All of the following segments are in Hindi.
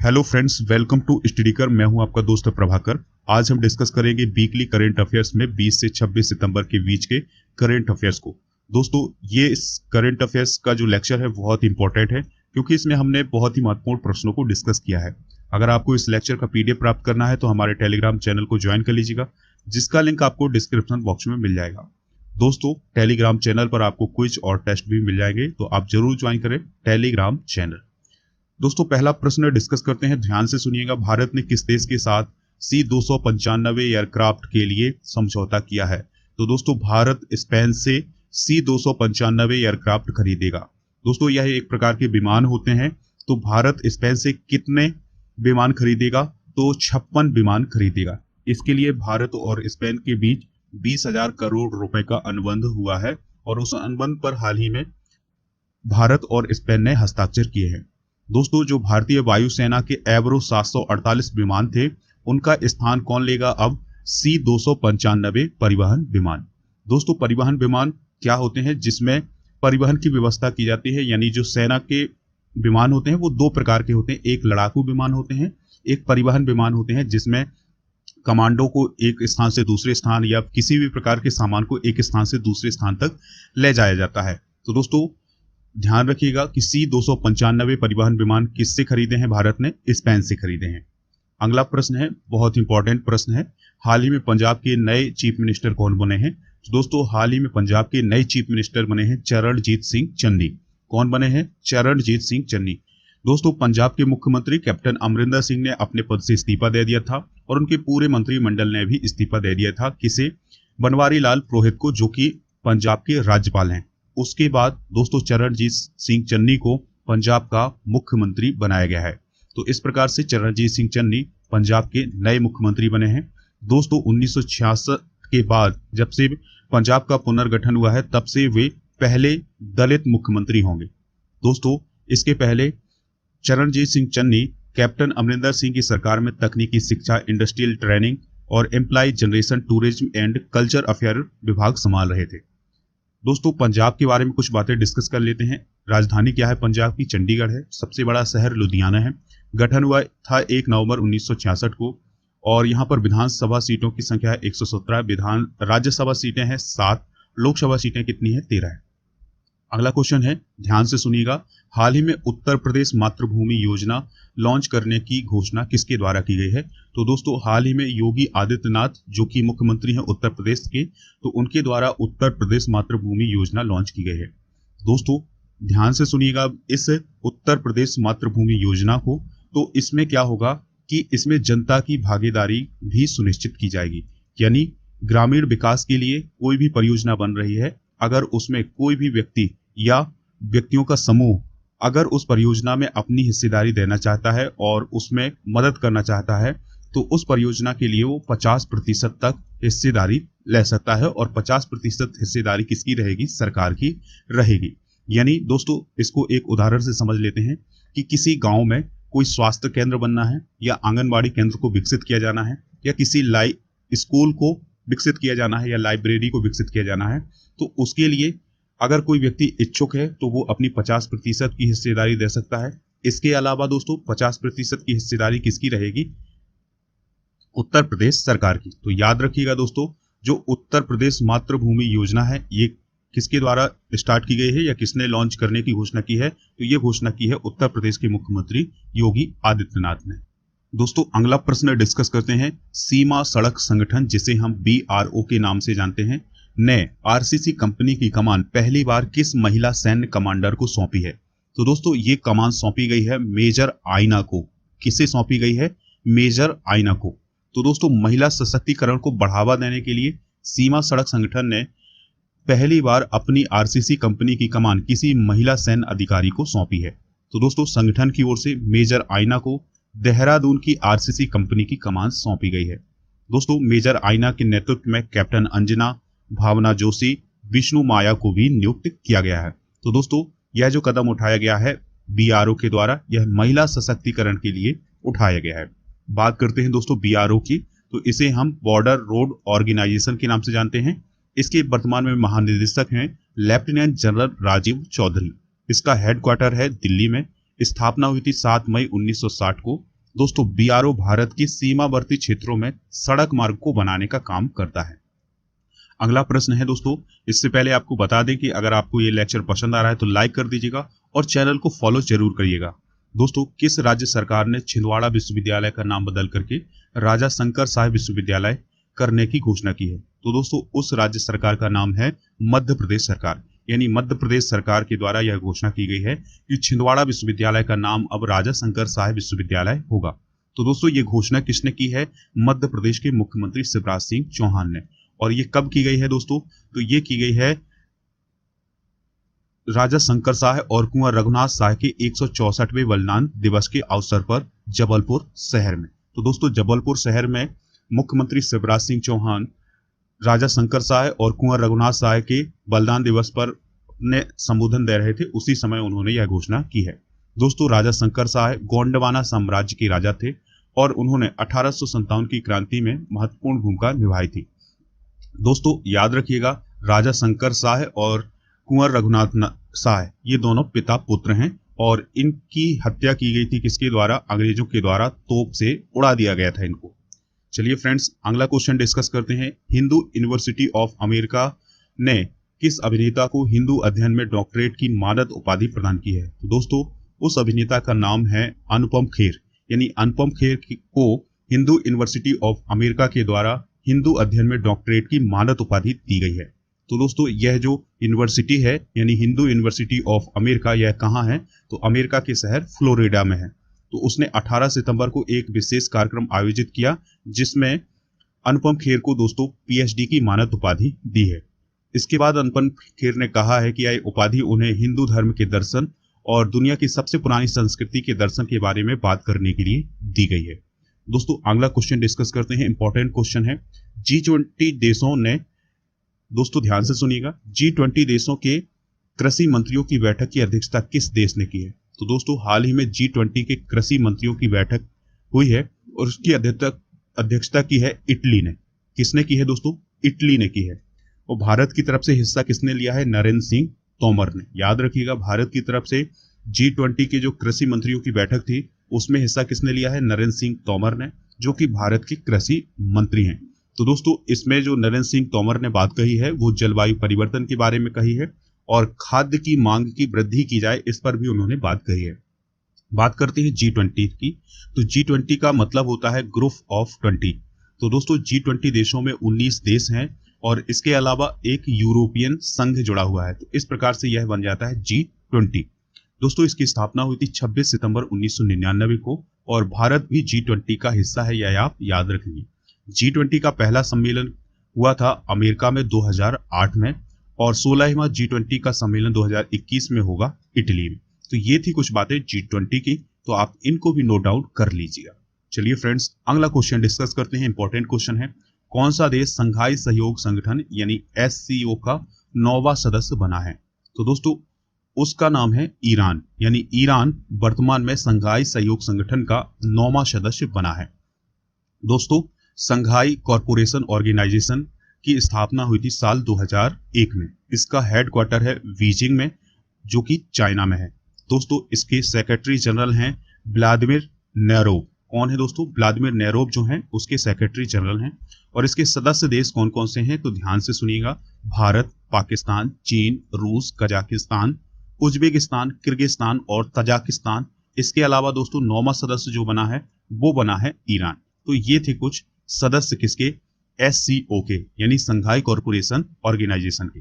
हेलो फ्रेंड्स, वेलकम टू स्टडीकर। मैं हूं आपका दोस्त प्रभाकर। आज हम डिस्कस करेंगे वीकली करंट अफेयर्स में 20 से 26 सितंबर के बीच के करंट अफेयर्स को। दोस्तों, ये इस करंट अफेयर्स का जो लेक्चर है बहुत इंपॉर्टेंट है, क्योंकि इसमें हमने बहुत ही महत्वपूर्ण प्रश्नों को डिस्कस किया है। अगर आपको इस लेक्चर का पीडीएफ प्राप्त करना है तो हमारे टेलीग्राम चैनल को ज्वाइन कर लीजिएगा, जिसका लिंक आपको डिस्क्रिप्शन बॉक्स में मिल जाएगा। दोस्तों, टेलीग्राम चैनल पर आपको क्विज और टेस्ट भी मिल जाएंगे, तो आप जरूर ज्वाइन करें टेलीग्राम चैनल। दोस्तों, पहला प्रश्न डिस्कस करते हैं, ध्यान से सुनिएगा। भारत ने किस देश के साथ C-295 एयरक्राफ्ट के लिए समझौता किया है? तो दोस्तों, भारत स्पेन से C-295 एयरक्राफ्ट खरीदेगा। दोस्तों, यह एक प्रकार के विमान होते हैं। तो भारत स्पेन से कितने विमान खरीदेगा? तो 56 विमान खरीदेगा। इसके लिए भारत और स्पेन के बीच 20,000 करोड़ रुपए का अनुबंध हुआ है, और उस अनुबंध पर हाल ही में भारत और स्पेन ने हस्ताक्षर किए हैं। दोस्तों, जो भारतीय वायुसेना के एवरो 748 विमान थे, उनका स्थान कौन लेगा अब? C-295 परिवहन विमान। दोस्तों, परिवहन विमान क्या होते हैं? जिसमें परिवहन की व्यवस्था की जाती है। यानी जो सेना के विमान होते हैं वो दो प्रकार के होते हैं। एक लड़ाकू विमान होते हैं, एक परिवहन विमान होते हैं, जिसमें कमांडो को एक स्थान से दूसरे स्थान या किसी भी प्रकार के सामान को एक स्थान से दूसरे स्थान तक ले जाया जाता है। तो दोस्तों, ध्यान रखिएगा कि C-295 परिवहन विमान किससे खरीदे हैं? भारत ने स्पेन से खरीदे हैं। अगला प्रश्न है, बहुत इंपॉर्टेंट प्रश्न है, हाल ही में पंजाब के नए चीफ मिनिस्टर कौन बने हैं? तो दोस्तों, हाल ही में पंजाब के नए चीफ मिनिस्टर बने हैं चरणजीत सिंह चन्नी। कौन बने हैं? चरणजीत सिंह चन्नी। दोस्तों, पंजाब के मुख्यमंत्री कैप्टन अमरिंदर सिंह ने अपने पद से इस्तीफा दे दिया था, और उनके पूरे मंत्रिमंडल ने भी इस्तीफा दे दिया था। किसे? बनवारी लाल पुरोहित को, जो कि पंजाब के राज्यपाल हैं। उसके बाद दोस्तों, चरणजीत सिंह चन्नी को पंजाब का मुख्यमंत्री बनाया गया है। तो इस प्रकार से चरणजीत सिंह चन्नी पंजाब के नए मुख्यमंत्री बने हैं। दोस्तों, 1966 के बाद जब से पंजाब का पुनर्गठन हुआ है, तब से वे पहले दलित मुख्यमंत्री होंगे। दोस्तों, इसके पहले चरणजीत सिंह चन्नी कैप्टन अमरिंदर सिंह की सरकार में तकनीकी शिक्षा, इंडस्ट्रियल ट्रेनिंग और employ generation, tourism and culture affair विभाग संभाल रहे थे। दोस्तों, पंजाब के बारे में कुछ बातें डिस्कस कर लेते हैं। राजधानी क्या है पंजाब की? चंडीगढ़ है। सबसे बड़ा शहर लुधियाना है। गठन हुआ था 1 नवंबर 1966 को, और यहाँ पर विधानसभा सीटों की संख्या है 117, राज्यसभा सीटें हैं 7, लोकसभा सीटें कितनी है? 13 है। अगला क्वेश्चन है, ध्यान से सुनिएगा। हाल ही में उत्तर प्रदेश मातृभूमि योजना लॉन्च करने की घोषणा किसके द्वारा की गई है? तो दोस्तों, हाल ही में योगी आदित्यनाथ, जो कि मुख्यमंत्री हैं उत्तर प्रदेश के, तो उनके द्वारा उत्तर प्रदेश मातृभूमि योजना लॉन्च की गई है। दोस्तों, ध्यान से सुनिएगा इस उत्तर प्रदेश मातृभूमि योजना को। तो इसमें क्या होगा कि इसमें जनता की भागीदारी भी सुनिश्चित की जाएगी। यानी ग्रामीण विकास के लिए कोई भी परियोजना बन रही है, अगर उसमें कोई भी व्यक्ति या व्यक्तियों का समूह अगर उस परियोजना में अपनी हिस्सेदारी देना चाहता है और उसमें मदद करना चाहता है, तो उस परियोजना के लिए वो 50% तक हिस्सेदारी ले सकता है, और 50% हिस्सेदारी किसकी रहेगी? सरकार की रहेगी। यानी दोस्तों, इसको एक उदाहरण से समझ लेते हैं कि किसी गांव में कोई स्वास्थ्य केंद्र बनना है, या आंगनबाड़ी केंद्र को विकसित किया जाना है, या किसी स्कूल को विकसित किया जाना है, या लाइब्रेरी को विकसित किया जाना है, तो उसके लिए अगर कोई व्यक्ति इच्छुक है तो वो अपनी 50% की हिस्सेदारी दे सकता है। इसके अलावा दोस्तों, 50% की हिस्सेदारी किसकी रहेगी? उत्तर प्रदेश सरकार की। तो याद रखिएगा दोस्तों, जो उत्तर प्रदेश मातृभूमि योजना है, ये किसके द्वारा स्टार्ट की गई है या किसने लॉन्च करने की घोषणा की है? तो ये घोषणा की है उत्तर प्रदेश के मुख्यमंत्री योगी आदित्यनाथ ने। दोस्तों, अगला प्रश्न डिस्कस करते हैं। सीमा सड़क संगठन, जिसे हम BRO के नाम से जानते हैं, ने RCC कंपनी की कमान पहली बार किस महिला सैन्य कमांडर को सौंपी है? तो दोस्तों, ये कमान सौंपी गई है मेजर आइना को। किसे सौंपी गई है? मेजर आइना को। तो दोस्तों, महिला सशक्तिकरण को बढ़ावा देने के लिए सीमा सड़क संगठन ने पहली बार अपनी RCC कंपनी की कमान किसी महिला सैन्य अधिकारी को सौंपी है। तो दोस्तों, संगठन की ओर से मेजर आइना को देहरादून की RCC कंपनी की कमान सौंपी गई है। दोस्तों, मेजर आइना के नेतृत्व में कैप्टन अंजना, भावना जोशी, विष्णु माया को भी नियुक्त किया गया है। तो दोस्तों, यह जो कदम उठाया गया है BRO के द्वारा, यह महिला सशक्तिकरण के लिए उठाया गया है। बात करते हैं दोस्तों BRO की, तो इसे हम बॉर्डर रोड ऑर्गेनाइजेशन के नाम से जानते हैं। इसके वर्तमान में महानिदेशक हैं लेफ्टिनेंट जनरल राजीव चौधरी। इसका हेडक्वार्टर है दिल्ली में। स्थापना हुई थी 7 मई 1960 को, दोस्तों बीआरओ भारत की सीमावर्ती क्षेत्रों में सड़क मार्ग को बनाने का काम करता है। अगला प्रश्न है दोस्तों, इससे पहले आपको बता दें कि अगर आपको ये लेक्चर पसंद आ रहा है तो लाइक कर दीजिएगा और चैनल को फॉलो जरूर करिएगा। दोस्तों किस राज्य सरकार ने छिंदवाड़ा विश्वविद्यालय का नाम बदल करके राजा शंकर साहेब विश्वविद्यालय करने की घोषणा की है? तो दोस्तों उस राज्य सरकार का नाम है मध्य प्रदेश सरकार। यानी मध्य प्रदेश सरकार के द्वारा यह घोषणा की गई है कि छिंदवाड़ा विश्वविद्यालय का नाम अब राजा शंकर साहेब विश्वविद्यालय होगा। तो दोस्तों ये घोषणा किसने की है? मध्य प्रदेश के मुख्यमंत्री शिवराज सिंह चौहान ने। और ये कब की गई है दोस्तों? तो ये की गई है राजा शंकर शाह और कुंवर रघुनाथ शाह के 164वें बलिदान दिवस के अवसर पर जबलपुर शहर में। तो दोस्तों जबलपुर शहर में मुख्यमंत्री शिवराज सिंह चौहान राजा शंकर शाह और कुंवर रघुनाथ शाह के बलिदान दिवस पर अपने संबोधन दे रहे थे, उसी समय उन्होंने यह घोषणा की है। दोस्तों राजा शंकर शाह गोंडवाना साम्राज्य के राजा थे और उन्होंने 1857 की क्रांति में महत्वपूर्ण भूमिका निभाई थी। दोस्तों याद रखिएगा, राजा शंकर शाह और कुंवर रघुनाथ शाह ये दोनों पिता पुत्र हैं और इनकी हत्या की गई थी किसके द्वारा? अंग्रेजों के द्वारा तोप से उड़ा दिया गया था इनको। चलिए फ्रेंड्स अगला क्वेश्चन डिस्कस करते हैं। हिंदू यूनिवर्सिटी ऑफ अमेरिका ने किस अभिनेता को हिंदू अध्ययन में डॉक्टरेट की मानद उपाधि प्रदान की है? तो दोस्तों उस अभिनेता का नाम है अनुपम खेर। यानी अनुपम खेर को हिंदू यूनिवर्सिटी ऑफ अमेरिका के द्वारा हिंदू अध्ययन में डॉक्टरेट की मानद उपाधि दी गई है। तो दोस्तों यह जो यूनिवर्सिटी है यानी हिंदू यूनिवर्सिटी ऑफ अमेरिका, यह कहाँ है? तो अमेरिका के शहर फ्लोरिडा में है। तो उसने 18 सितंबर को एक विशेष कार्यक्रम आयोजित किया जिसमें अनुपम खेर को दोस्तों पीएचडी की मानद उपाधि दी है। इसके बाद अनुपम खेर ने कहा है कि यह उपाधि उन्हें हिंदू धर्म के दर्शन और दुनिया की सबसे पुरानी संस्कृति के दर्शन के बारे में बात करने के लिए दी गई है। दोस्तों अगला क्वेश्चन डिस्कस करते हैं। इंपॉर्टेंट क्वेश्चन है। G20 देशों ने, दोस्तों ध्यान से सुनिएगा, G20 देशों के कृषि मंत्रियों की बैठक की अध्यक्षता किस देश ने की है? तो दोस्तों हाल ही में G20 के कृषि मंत्रियों की बैठक हुई है और उसकी अध्यक्षता की है इटली ने। किसने की है दोस्तों? इटली ने की है। और भारत की तरफ से हिस्सा किसने लिया है? नरेंद्र सिंह तोमर ने। याद रखिएगा, भारत की तरफ से G20 के जो कृषि मंत्रियों की बैठक थी उसमें हिस्सा किसने लिया है? नरेंद्र सिंह तोमर ने, जो कि भारत के कृषि मंत्री हैं। तो दोस्तों इसमें जो नरेंद्र सिंह तोमर ने बात कही है वो जलवायु परिवर्तन के बारे में कही है और खाद्य की मांग की वृद्धि की जाए इस पर भी उन्होंने बात कही है। बात करते हैं G20 की। तो G20 का मतलब होता है ग्रुप ऑफ 20। तो दोस्तों G20 देशों में 19 देश हैं और इसके अलावा एक यूरोपियन संघ जुड़ा हुआ है। तो इस प्रकार से यह बन जाता है G20। दोस्तों इसकी स्थापना हुई थी 26 सितंबर 1999 को और भारत भी G20 का हिस्सा है, यह आप याद रखेंगे। G20 का पहला सम्मेलन हुआ था अमेरिका में 2008 में और 16वां G20 का सम्मेलन 2021 में होगा इटली में। तो ये थी कुछ बातें G20 की, तो आप इनको भी नोट डाउन कर लीजिएगा। चलिए फ्रेंड्स अगला क्वेश्चन डिस्कस करते हैं। इंपॉर्टेंट क्वेश्चन है। कौन सा देश संघाई सहयोग संगठन यानी SCO का 9वां सदस्य बना है? तो दोस्तों उसका नाम है ईरान। यानी ईरान वर्तमान में संघाई सहयोग संगठन का 9वां सदस्य बना है। दोस्तों संघाई कॉरपोरेशन ऑर्गेनाइजेशन की स्थापना हुई थी साल 2001 में। इसका हेडक्वार्टर है बीजिंग में, जो कि चाइना में है। दोस्तों इसके सेक्रेटरी जनरल हैं व्लादिमीर नेरोव। कौन है दोस्तों? व्लादिमीर नेरोव जो हैं उसके सेक्रेटरी जनरल हैं। और इसके सदस्य देश कौन कौन से हैं? तो ध्यान से सुनिएगा। भारत, पाकिस्तान, चीन, रूस, कजाकिस्तान, उज्बेकिस्तान, किर्गिस्तान और तजाकिस्तान। इसके अलावा दोस्तों 9वां सदस्य जो बना है वो बना है ईरान। तो ये थे कुछ सदस्य किसके? SCO के, यानी संघाई कॉरपोरेशन ऑर्गेनाइजेशन के।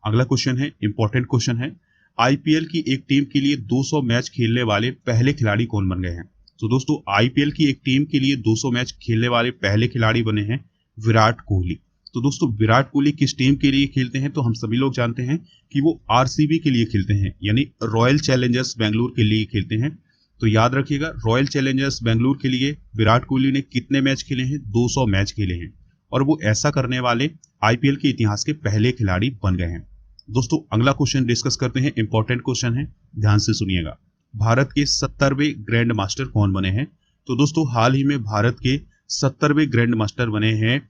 अगला क्वेश्चन है, इंपॉर्टेंट क्वेश्चन है। IPL की एक टीम के लिए 200 मैच खेलने वाले पहले खिलाड़ी कौन बन गए हैं? तो दोस्तों IPL की एक टीम के लिए 200 मैच खेलने वाले पहले खिलाड़ी बने हैं विराट कोहली। तो दोस्तों विराट कोहली किस टीम के लिए खेलते हैं? तो हम सभी लोग जानते हैं कि वो RCB के लिए खेलते हैं, यानी रॉयल चैलेंजर्स बेंगलुरु के लिए खेलते हैं। तो याद रखिएगा, रॉयल चैलेंजर्स बेंगलुरु के लिए विराट कोहली ने कितने मैच खेले हैं? 200 मैच खेले हैं और वो ऐसा करने वाले IPL के इतिहास के पहले खिलाड़ी बन गए हैं। दोस्तों अगला क्वेश्चन डिस्कस करते हैं। इंपॉर्टेंट क्वेश्चन है, ध्यान से सुनिएगा। भारत के 70वें ग्रैंड मास्टर कौन बने हैं? तो दोस्तों हाल ही में भारत के 70वें ग्रैंड मास्टर बने हैं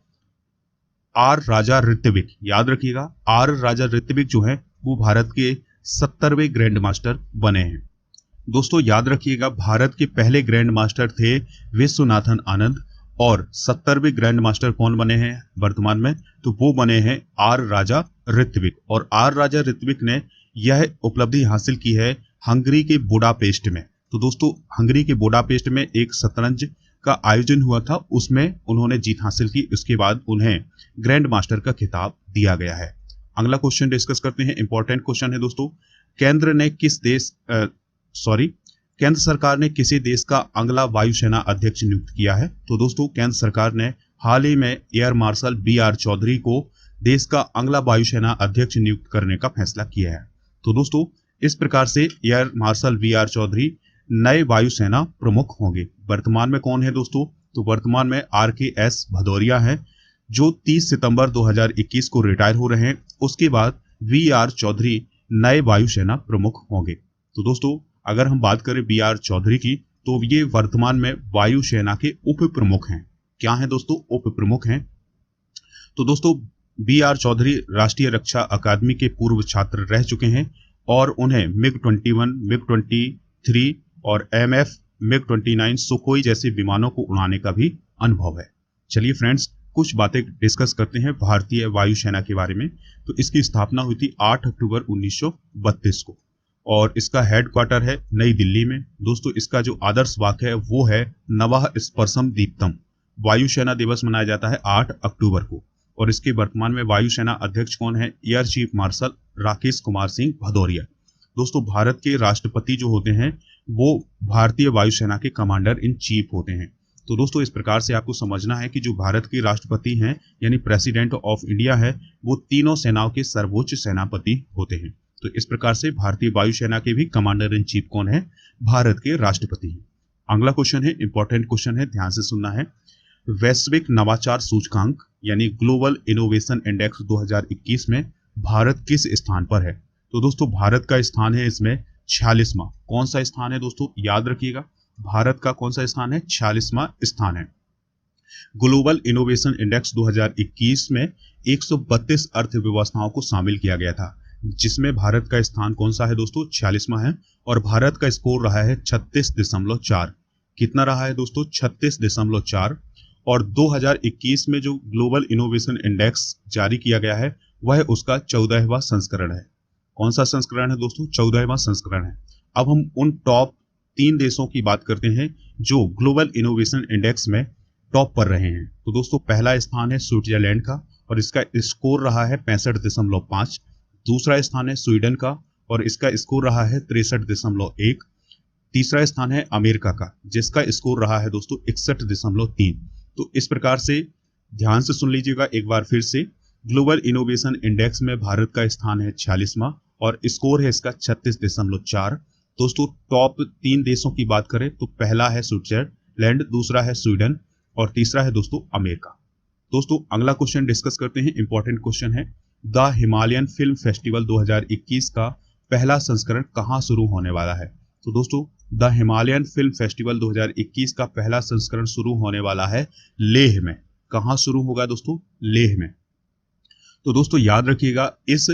R राजा ऋत्विक। याद रखिएगा, R राजा ऋत्विक जो है वो भारत के 70वें ग्रैंड मास्टर बने हैं। दोस्तों याद रखिएगा, भारत के पहले ग्रैंड मास्टर थे विश्वनाथन आनंद, और 70वें ग्रैंड मास्टर कौन बने हैं वर्तमान में, तो वो बने हैं आर राजा ऋत्विक। और आर राजा ऋत्विक ने यह उपलब्धि हासिल की है हंगरी के बुडापेस्ट में। तो दोस्तों हंगरी के बुडापेस्ट में एक शतरंज का आयोजन हुआ था, उसमें उन्होंने जीत हासिल की, उसके बाद उन्हें ग्रैंड मास्टर का खिताब दिया गया है। अगला क्वेश्चन डिस्कस करते हैं, इंपॉर्टेंट क्वेश्चन है दोस्तों। केंद्र ने किस देश केंद्र सरकार ने किसी देश का अगला वायुसेना अध्यक्ष नियुक्त किया है? तो दोस्तों केंद्र सरकार ने हाल ही में एयर मार्शल बी.आर. चौधरी को देश का अगला वायुसेना अध्यक्ष नियुक्त करने का फैसला किया है। तो दोस्तों इस प्रकार से एयर मार्शल बी.आर. चौधरी नए वायुसेना प्रमुख होंगे। वर्तमान में कौन है दोस्तों? तो वर्तमान में आर.के.एस. भदौरिया हैं, जो 30 सितंबर 2021 को रिटायर हो रहे हैं। उसके बाद बी.आर. चौधरी नए वायुसेना प्रमुख होंगे। तो दोस्तों अगर हम बात करें बी.आर. चौधरी की, तो ये वर्तमान में वायुसेना के उप प्रमुख हैं। क्या हैं दोस्तों? उप प्रमुख हैं। तो दोस्तों बी.आर. चौधरी राष्ट्रीय रक्षा अकादमी के पूर्व छात्र रह चुके हैं, और उन्हें मिग-21, मिग-23 और एमएफ मिग-29 सुखोई जैसे विमानों को उड़ाने का भी अनुभव है। चलिए फ्रेंड्स, कुछ बातें डिस्कस करते हैं भारतीय वायुसेना के बारे में। तो इसकी स्थापना हुई थी 8 अक्टूबर 1932 को, और इसका हेडक्वार्टर है नई दिल्ली में। दोस्तों इसका जो आदर्श वाक्य है वो है नवः स्पर्शम दीप्तम। वायुसेना दिवस मनाया जाता है 8 अक्टूबर को, और इसके वर्तमान में वायुसेना अध्यक्ष कौन है? Air chief marshal Rakesh Kumar Singh Bhadauria. दोस्तों भारत के राष्ट्रपति जो होते हैं वो भारतीय वायुसेना के कमांडर इन चीफ होते हैं। तो दोस्तों इस प्रकार से आपको समझना है कि जो भारत के राष्ट्रपति हैं यानी प्रेसिडेंट ऑफ इंडिया है, वो तीनों सेनाओं के सर्वोच्च सेनापति होते हैं। तो इस प्रकार से भारतीय वायुसेना के भी कमांडर इन चीफ कौन है? भारत के राष्ट्रपति हैं। अगला क्वेश्चन है, इंपॉर्टेंट क्वेश्चन है, ध्यान से सुनना है। वैश्विक नवाचार सूचकांक यानी ग्लोबल इनोवेशन इंडेक्स 2021 में भारत किस स्थान पर है? तो दोस्तों भारत का स्थान है इसमें 46वां। कौन सा स्थान है दोस्तों? याद रखिएगा, भारत का कौन सा स्थान है? 46वां स्थान है। ग्लोबल इनोवेशन इंडेक्स 2021 में 132 अर्थव्यवस्थाओं को शामिल किया गया था, जिसमें भारत का स्थान कौन सा है दोस्तों? 46वां है, और भारत का स्कोर रहा है 36.4। कितना रहा है दोस्तों? 36.4। और 2021 में जो ग्लोबल इनोवेशन इंडेक्स जारी किया गया है वह उसका 14वां संस्करण है। कौन सा संस्करण है दोस्तों? 14वां संस्करण है। अब हम उन टॉप 3 देशों की बात करते हैं जो ग्लोबल इनोवेशन इंडेक्स में टॉप पर रहे हैं। तो दोस्तों पहला स्थान है स्विट्जरलैंड का, और इसका स्कोर रहा है 65.5। दूसरा स्थान है स्वीडन का, और इसका स्कोर रहा है 63.1। तीसरा स्थान है अमेरिका का, जिसका स्कोर रहा है दोस्तों 61.3। तो इस प्रकार से ध्यान से सुन लीजिएगा एक बार फिर से, ग्लोबल इनोवेशन इंडेक्स में भारत का स्थान है 46वां, और स्कोर है इसका 36.4। दोस्तों टॉप 3 देशों की बात करें तो पहला है स्विट्जरलैंड, दूसरा है स्वीडन, और तीसरा है दोस्तों अमेरिका। दोस्तों अगला क्वेश्चन डिस्कस करते हैं, इंपॉर्टेंट क्वेश्चन है। द हिमालयन फिल्म फेस्टिवल 2021 का पहला संस्करण कहाँ शुरू होने वाला है? तो दोस्तों द हिमालयन फिल्म फेस्टिवल 2021 का पहला संस्करण शुरू होने वाला है लेह में। कहाँ शुरू होगा दोस्तों? लेह में। तो दोस्तों याद रखिएगा, इस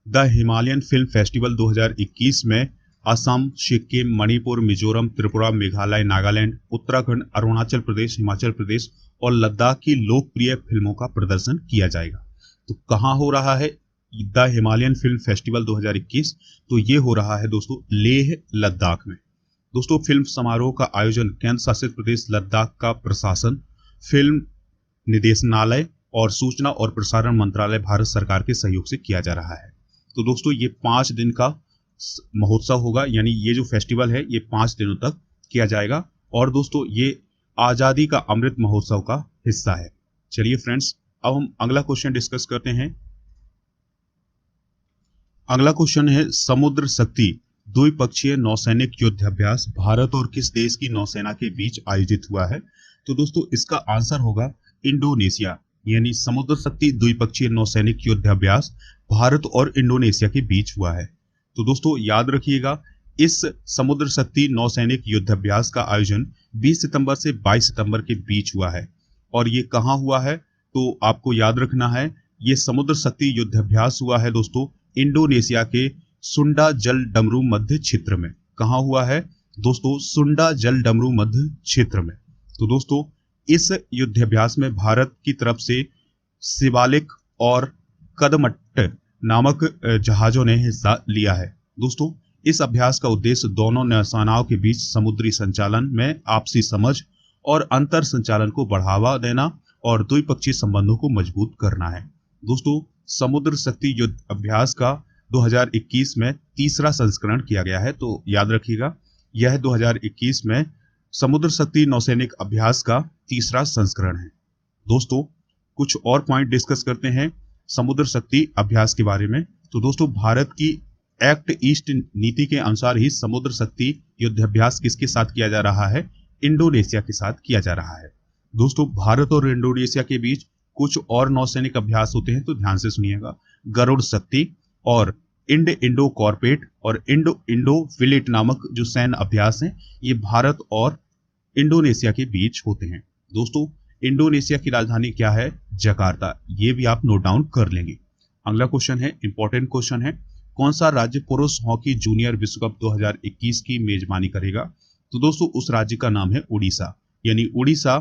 द हिमालयन फिल्म फेस्टिवल 2021 में असम, सिक्किम, मणिपुर, मिजोरम, त्रिपुरा, मेघालय, नागालैंड, उत्तराखंड, अरुणाचल प्रदेश, हिमाचल प्रदेश और लद्दाख की लोकप्रिय फिल्मों का प्रदर्शन किया जाएगा। तो कहाँ हो रहा है द हिमालयन फिल्म फेस्टिवल 2021? तो ये हो रहा है दोस्तों लेह लद्दाख में। दोस्तों फिल्म समारोह का आयोजन केंद्र शासित प्रदेश लद्दाख का प्रशासन, फिल्म निदेशनालय और सूचना और प्रसारण मंत्रालय भारत सरकार के सहयोग से किया जा रहा है। तो दोस्तों ये 5 दिन का महोत्सव होगा, यानी ये जो फेस्टिवल है ये 5 दिनों तक किया जाएगा, और दोस्तों ये आजादी का अमृत महोत्सव का हिस्सा है। चलिए फ्रेंड्स, अब हम अगला क्वेश्चन डिस्कस करते हैं। अगला क्वेश्चन है, समुद्र शक्ति द्विपक्षीय नौसैनिक युद्धाभ्यास भारत और किस देश की नौसेना के बीच आयोजित हुआ है? तो दोस्तों इसका आंसर होगा इंडोनेशिया, यानी समुद्र शक्ति द्विपक्षीय नौसैनिक युद्धाभ्यास भारत और इंडोनेशिया के बीच हुआ है। तो दोस्तों याद रखिएगा, इस समुद्र शक्ति नौसैनिक युद्धाभ्यास का आयोजन 20 सितंबर से 22 सितंबर के बीच हुआ है। और ये कहाँ हुआ है? तो आपको याद रखना है, ये समुद्र शक्ति युद्धाभ्यास हुआ है दोस्तों इंडोनेशिया के सुंडा जल डमरू मध्य क्षेत्र में। कहाँ हुआ है दोस्तों? सुंडा जल डमरू मध्य क्षेत्र में। तो दोस्तों इस युद्धाभ्यास में भारत की तरफ से शिवालिक और कदमट्ट नामक जहाजों ने हिस्सा लिया है। दोस्तों इस अभ्यास का उद्देश्य दोनों नौसेनाओं के बीच समुद्री संचालन में आपसी समझ और अंतर संचालन को बढ़ावा देना और द्विपक्षीय संबंधों को मजबूत करना है। दोस्तों समुद्र शक्ति युद्ध अभ्यास का 2021 में तीसरा संस्करण किया गया है, तो याद रखिएगा यह 2021 में समुद्र शक्ति नौसैनिक अभ्यास का तीसरा संस्करण है। दोस्तों कुछ और पॉइंट डिस्कस करते हैं समुद्र शक्ति अभ्यास के बारे में। तो दोस्तों भारत की एक्ट ईस्ट नीति के अनुसार ही समुद्र शक्ति युद्धाभ्यास किसके साथ किया जा रहा है? इंडोनेशिया के साथ किया जा रहा है। दोस्तों भारत और इंडोनेशिया के बीच कुछ और नौसैनिक अभ्यास होते हैं, तो ध्यान से सुनिएगा। गरुड़ शक्ति और इंडो कॉर्पेट और इंडो फिलेट नामक जो सैन्य अभ्यास हैं, ये भारत और इंडोनेशिया के बीच होते हैं। दोस्तों इंडोनेशिया की राजधानी क्या है? जकार्ता। ये भी आप नोट डाउन कर लेंगे। अगला क्वेश्चन है, इंपॉर्टेंट क्वेश्चन है, कौन सा राज्य पुरुष हॉकी जूनियर विश्व कप 2021 की मेजबानी करेगा? तो दोस्तों उस राज्य का नाम है उड़ीसा, यानी उड़ीसा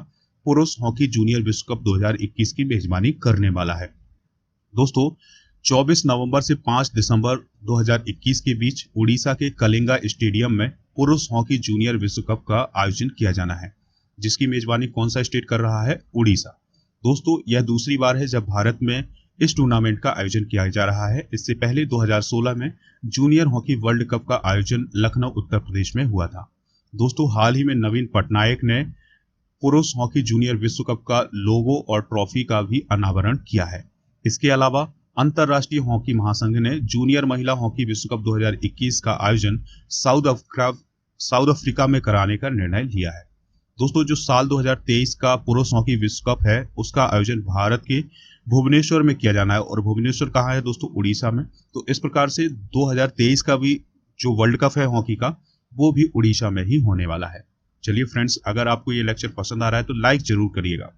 पुरुष हॉकी जूनियर विश्व कप 2021 की मेजबानी करने वाला है। दोस्तों 24 नवंबर से 5 दिसंबर 2021 के बीच उड़ीसा के कलिंगा स्टेडियम में पुरुष हॉकी जूनियर विश्व कप का आयोजन किया जाना है, जिसकी मेजबानी कौन सा स्टेट कर रहा है? उड़ीसा। दोस्तों यह दूसरी बार है जब भारत में इस टूर्नामेंट का आयोजन किया जा रहा है। इससे पहले 2016 में जूनियर हॉकी वर्ल्ड कप का आयोजन लखनऊ उत्तर प्रदेश में हुआ था। दोस्तों हाल ही में नवीन पटनायक ने पुरुष हॉकी जूनियर विश्व कप का लोगो और ट्रॉफी का भी अनावरण किया है। इसके अलावा अंतर्राष्ट्रीय हॉकी महासंघ ने जूनियर महिला हॉकी विश्व कप 2021 का आयोजन साउथ अफ्रीका में कराने का निर्णय लिया है। दोस्तों जो साल 2023 का पुरुष हॉकी विश्व कप है, उसका आयोजन भारत के भुवनेश्वर में किया जाना है, और भुवनेश्वर कहाँ है दोस्तों? उड़ीसा में। तो इस प्रकार से 2023 का भी जो वर्ल्ड कप है हॉकी का, वो भी उड़ीसा में ही होने वाला है। चलिए फ्रेंड्स, अगर आपको ये लेक्चर पसंद आ रहा है तो लाइक जरूर करिएगा।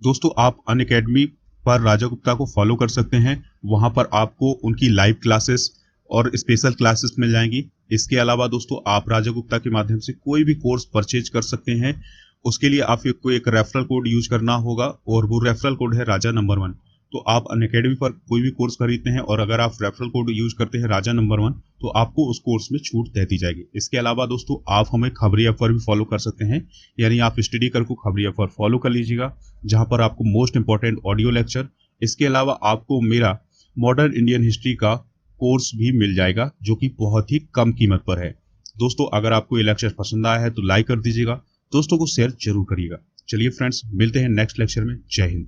दोस्तों आप अनअकैडमी पर राजा गुप्ता को फॉलो कर सकते हैं। वहां पर आपको उनकी लाइव क्लासेस और स्पेशल क्लासेस मिल जाएंगी। इसके अलावा दोस्तों आप राजा गुप्ता के माध्यम से कोई भी कोर्स परचेज कर सकते हैं। उसके लिए आपको एक रेफरल कोड यूज करना होगा, और वो रेफरल कोड है राजा नंबर 1। तो आप अनअकैडमी पर कोई भी कोर्स खरीदते हैं और अगर आप रेफरल कोड यूज करते हैं राजा नंबर 1, तो आपको उस कोर्स में छूट दे दी जाएगी। इसके अलावा दोस्तों आप हमें खबरी ऐप पर भी फॉलो कर सकते हैं, यानी आप स्टडी कर को खबरी ऐप पर फॉलो कर लीजिएगा, जहां पर आपको मोस्ट इंपॉर्टेंट ऑडियो लेक्चर, इसके अलावा आपको मेरा मॉडर्न इंडियन हिस्ट्री का कोर्स भी मिल जाएगा, जो कि बहुत ही कम कीमत पर है। दोस्तों अगर आपको ये लेक्चर पसंद आया है तो लाइक कर दीजिएगा, दोस्तों को शेयर जरूर करिएगा। चलिए फ्रेंड्स, मिलते हैं नेक्स्ट लेक्चर में। जय हिंद।